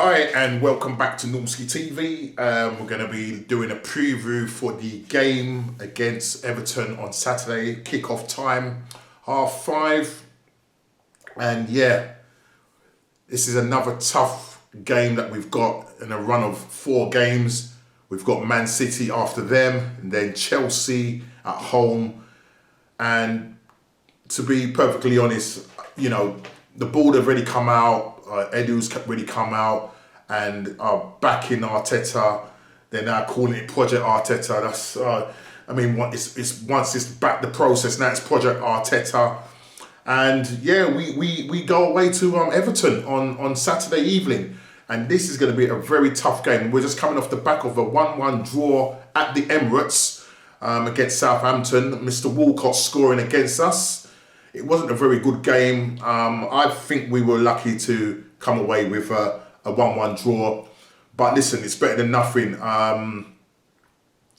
Hi and welcome back to Normski TV. We're going to be doing a preview for the game against Everton on Saturday. Kick-off time, 5:30. And yeah, this is another tough game that we've got in a run of 4 games. We've got Man City after them, and then Chelsea at home. And to be perfectly honest, the board have already come out. Edu's already come out and are backing Arteta. They're now calling it Project Arteta. That's, it's once it's back the process. Now it's Project Arteta. And yeah, we go away to Everton on Saturday evening. And this is going to be a very tough game. We're just coming off the back of a 1-1 draw at the Emirates against Southampton. Mr. Walcott scoring against us. It wasn't a very good game. I think we were lucky to come away with a 1-1 draw. But listen, it's better than nothing.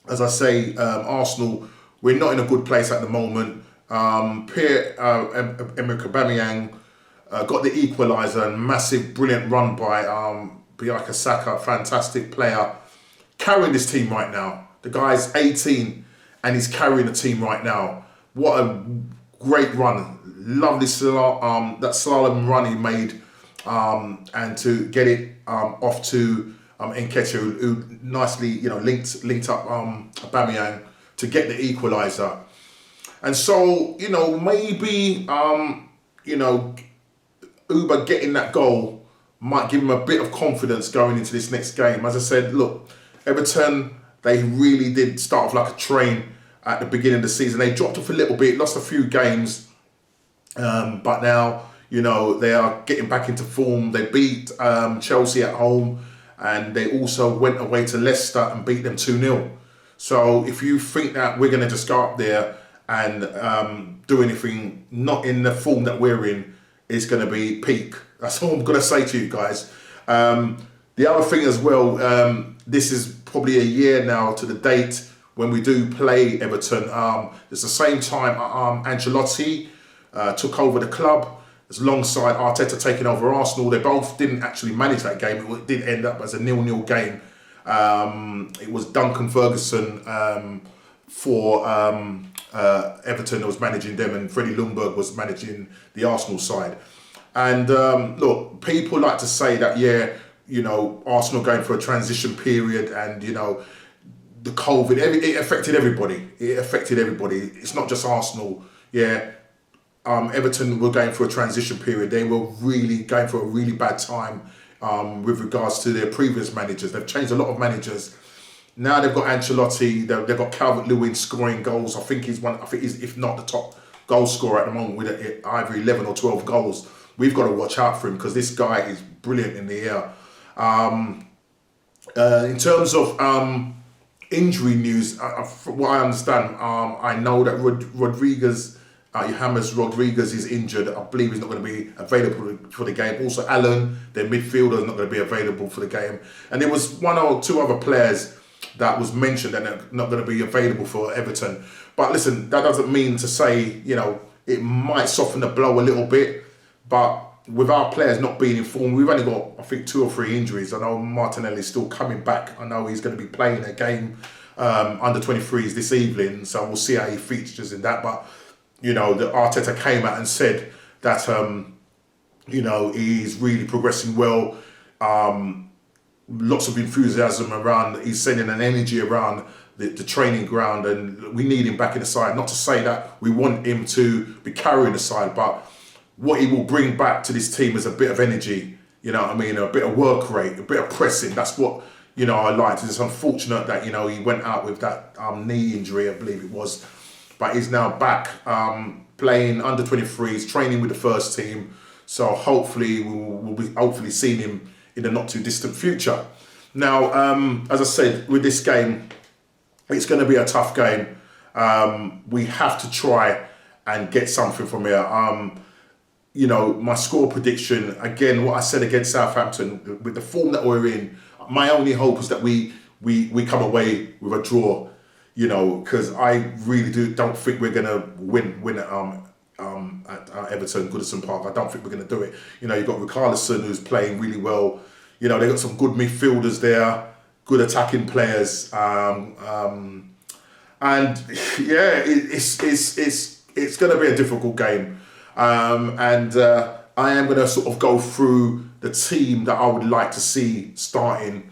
As I say, Arsenal, we're not in a good place at the moment. Pierre-Emerick Aubameyang got the equaliser, and massive, brilliant run by Bukayo Saka, fantastic player, carrying this team right now. The guy's 18 and he's carrying the team right now. What a great run, lovely that slalom run he made, and to get it off to Nketiah, who nicely linked up Aubameyang to get the equaliser. And so maybe Uber getting that goal might give him a bit of confidence going into this next game. As I said, look, Everton, they really did start off like a train at the beginning of the season. They dropped off a little bit, lost a few games, but now, they are getting back into form. They beat Chelsea at home, and they also went away to Leicester and beat them 2-0. So if you think that we're going to just go up there and do anything not in the form that we're in, it's going to be peak. That's all I'm going to say to you guys. The other thing as well, this is probably a year now to the date when we do play Everton. It's the same time Ancelotti took over the club. It's alongside Arteta taking over Arsenal. They both didn't actually manage that game. It did end up as a 0-0 game. It was Duncan Ferguson for Everton that was managing them, and Freddie Ljungberg was managing the Arsenal side. And look, people like to say that, Arsenal going for a transition period, and the COVID, it affected everybody. It's not just Arsenal. Everton were going for a transition period. They were really going for a really bad time with regards to their previous managers. They've changed a lot of managers. Now they've got Ancelotti. They've got Calvert-Lewin scoring goals. I think he's, if not the top goal scorer at the moment, with either 11 or 12 goals. We've got to watch out for him because this guy is brilliant in the air. In terms of injury news, from what I understand, I know that James Rodriguez is injured. I believe he's not going to be available for the game. Also, Allen, their midfielder, is not going to be available for the game. And there was 1 or 2 other players that was mentioned that are not going to be available for Everton. But listen, that doesn't mean to say, it might soften the blow a little bit. But with our players not being informed, we've only got, I think, 2 or 3 injuries. I know Martinelli's still coming back. I know he's going to be playing a game under 23s this evening. So we'll see how he features in that. But the Arteta came out and said that, he's really progressing well. Lots of enthusiasm around. He's sending an energy around the training ground, and we need him back in the side. Not to say that we want him to be carrying the side, but what he will bring back to this team is a bit of energy. A bit of work rate, a bit of pressing. That's what I liked. It's unfortunate that he went out with that knee injury, I believe it was. But he's now back playing under 23s, training with the first team. So hopefully we'll be seeing him in the not too distant future. Now, as I said, with this game, it's going to be a tough game. We have to try and get something from here. My score prediction, again, what I said against Southampton, with the form that we're in, my only hope is that we come away with a draw. Because I really don't think we're gonna win at Everton, Goodison Park. I don't think we're gonna do it. You've got Richarlison, who's playing really well. You know, they got some good midfielders there, good attacking players, and yeah, it's going to be a difficult game, and I am going to sort of go through the team that I would like to see starting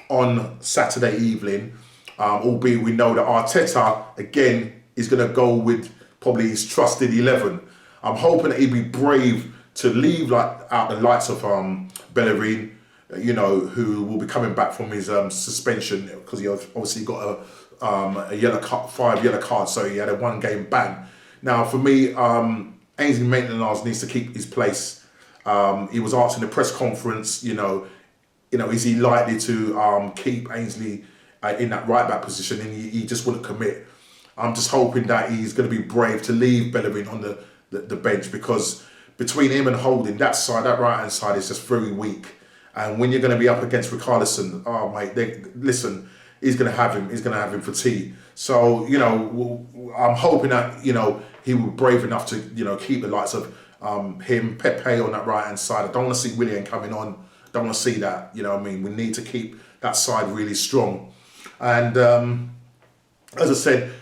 on Saturday evening, albeit we know that Arteta again is going to go with probably his trusted 11. I'm hoping that he'd be brave to leave out the likes of Bellerin, you know, who will be coming back from his suspension because he obviously got a yellow card, 5 yellow cards, so he had a 1 game ban. Now for me, Ainsley Maitland-Niles needs to keep his place. He was asked in the press conference, you know, is he likely to keep Ainsley in that right back position, and he just wouldn't commit. I'm just hoping that he's going to be brave to leave Bellerin on the bench, because between him and Holding, that right hand side is just very weak. And when you're going to be up against Richarlison, oh mate, listen, he's going to have him for tea. So, you know, I'm hoping that, you know, he will be brave enough to, you know, keep the likes of him, Pepe on that right hand side. I don't want to see Willian coming on. Don't want to see that. You know what I mean? We need to keep that side really strong. And as I said,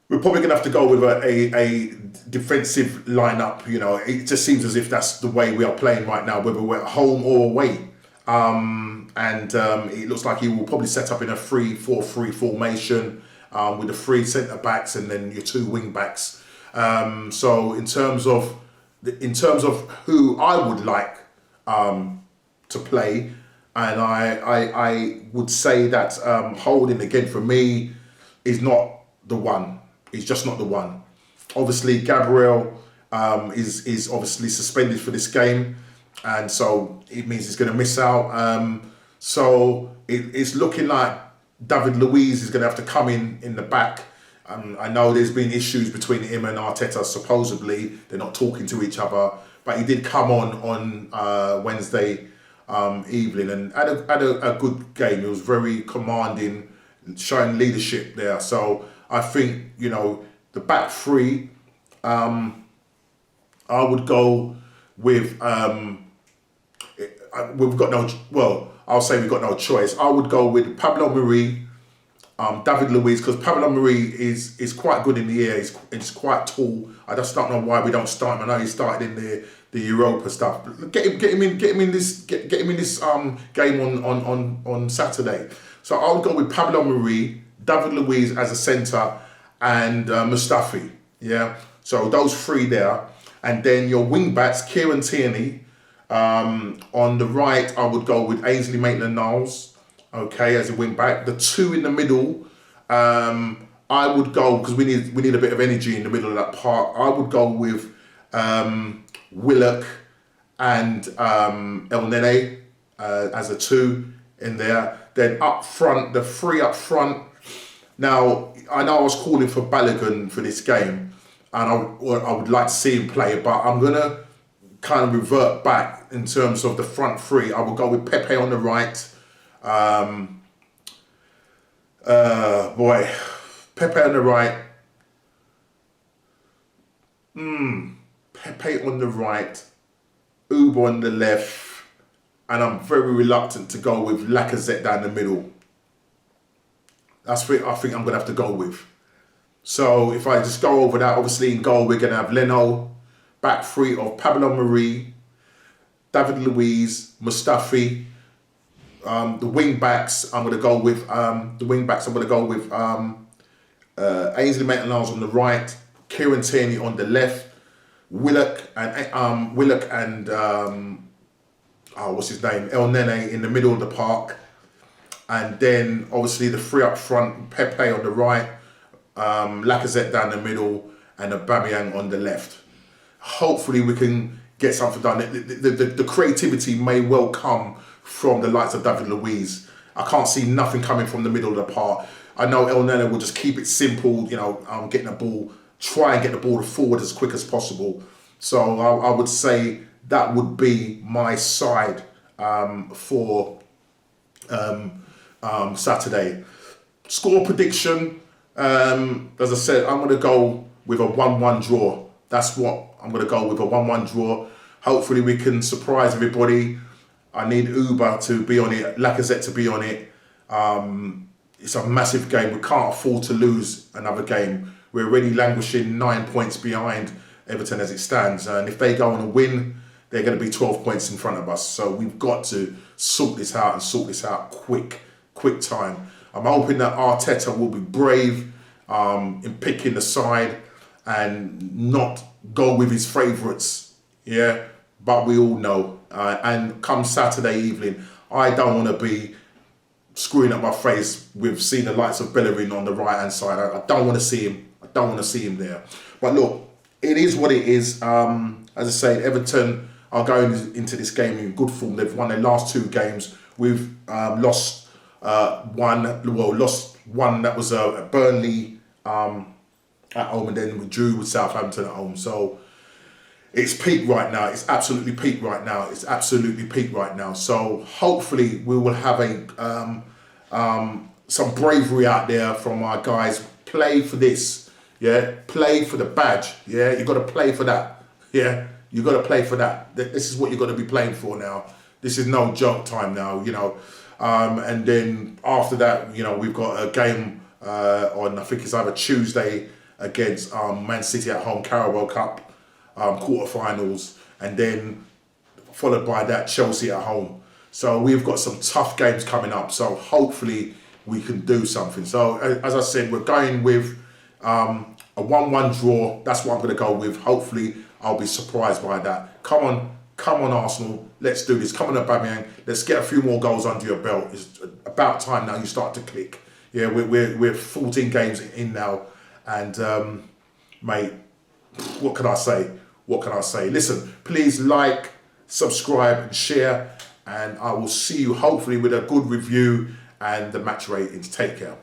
we're probably going to have to go with a defensive lineup. You know, it just seems as if that's the way we are playing right now, whether we're at home or away. It looks like he will probably set up in a 3-4-3 formation with the 3 centre backs and then your 2 wing backs. So in terms of who I would like to play, and I would say that Holding again for me is not the one. He's just not the one. Obviously, Gabriel is obviously suspended for this game, and so it means he's going to miss out. So it's looking like David Luiz is going to have to come in the back. I know there's been issues between him and Arteta. Supposedly, they're not talking to each other, but he did come on Wednesday evening and had a good game. He was very commanding, showing leadership there. So I think, you know, the back 3, I would go with, I'll say we've got no choice. I would go with Pablo Mari, David Luiz, because Pablo Mari is quite good in the air. He's quite tall. I just don't know why we don't start him. I know he started in the Europa stuff. But get him in this game on Saturday. So I'll go with Pablo Mari, David Luiz as a centre, and Mustafi. Yeah. So those 3 there, and then your wing backs, Kieran Tierney. On the right, I would go with Ainsley Maitland-Niles, okay, as a wing back. The 2 in the middle, I would go, because we need a bit of energy in the middle of that park. I would go with Willock and El Nene as a 2 in there. Then up front, the 3 up front. Now, I know I was calling for Balogun for this game, and I would like to see him play, but I'm going to kind of revert back in terms of the front 3. I will go with Pepe on the right. Pepe on the right. Pepe on the right. Uber on the left. And I'm very reluctant to go with Lacazette down the middle. That's what I think I'm going to have to go with. So if I just go over that, obviously in goal we're going to have Leno, back 3 of Pablo Mari, David Luiz, Mustafi. The wing backs I'm going to go with Ainsley Maitland-Niles on the right, Kieran Tierney on the left, Willock and what's his name, El Nene in the middle of the park. And then obviously the 3 up front, Pepe on the right, Lacazette down the middle, and Aubameyang on the left. Hopefully we can get something done. The creativity may well come from the likes of David Luiz. I can't see nothing coming from the middle of the park. I know El Nene will just keep it simple, you know, getting the ball, try and get the ball forward as quick as possible. So I would say that would be my side for Saturday. Score prediction, as I said, I'm going to go with a 1-1 draw. That's what I'm going to go with, a 1-1 draw. Hopefully we can surprise everybody. I need Uber to be on it, Lacazette to be on it. It's a massive game. We can't afford to lose another game. We're already languishing 9 points behind Everton as it stands. And if they go on a win, they're going to be 12 points in front of us. So we've got to sort this out and sort this out quick time. I'm hoping that Arteta will be brave in picking the side and not go with his favourites. Yeah, but we all know. And come Saturday evening, I don't want to be screwing up my face with seeing the likes of Bellerin on the right hand side. I don't want to see him. I don't want to see him there. But look, it is what it is. As I say, Everton are going into this game in good form. They've won their last 2 games. We've lost one. Well, lost one that was at Burnley at home, and then we drew with Southampton at home. So it's peak right now. It's absolutely peak right now. It's absolutely peak right now. So hopefully we will have some bravery out there from our guys. Play for this. Yeah, play for the badge. Yeah, you got to play for that. Yeah, you got to play for that. This is what you got to be playing for now. This is no joke time now. You know, and then after that, you know, we've got a game on, I think it's either Tuesday against Man City at home, Carabao Cup quarterfinals, and then followed by that Chelsea at home. So we've got some tough games coming up. So hopefully we can do something. So as I said, we're going with a 1-1 draw. That's what I'm going to go with. Hopefully I'll be surprised by that. Come on Arsenal. Let's do this. Come on Aubameyang. Let's get a few more goals under your belt. It's about time now you start to click. Yeah, we're 14 games in now, and mate, what can I say? What can I say? Listen, please like, subscribe, and share, and I will see you hopefully with a good review and the match ratings. Take care.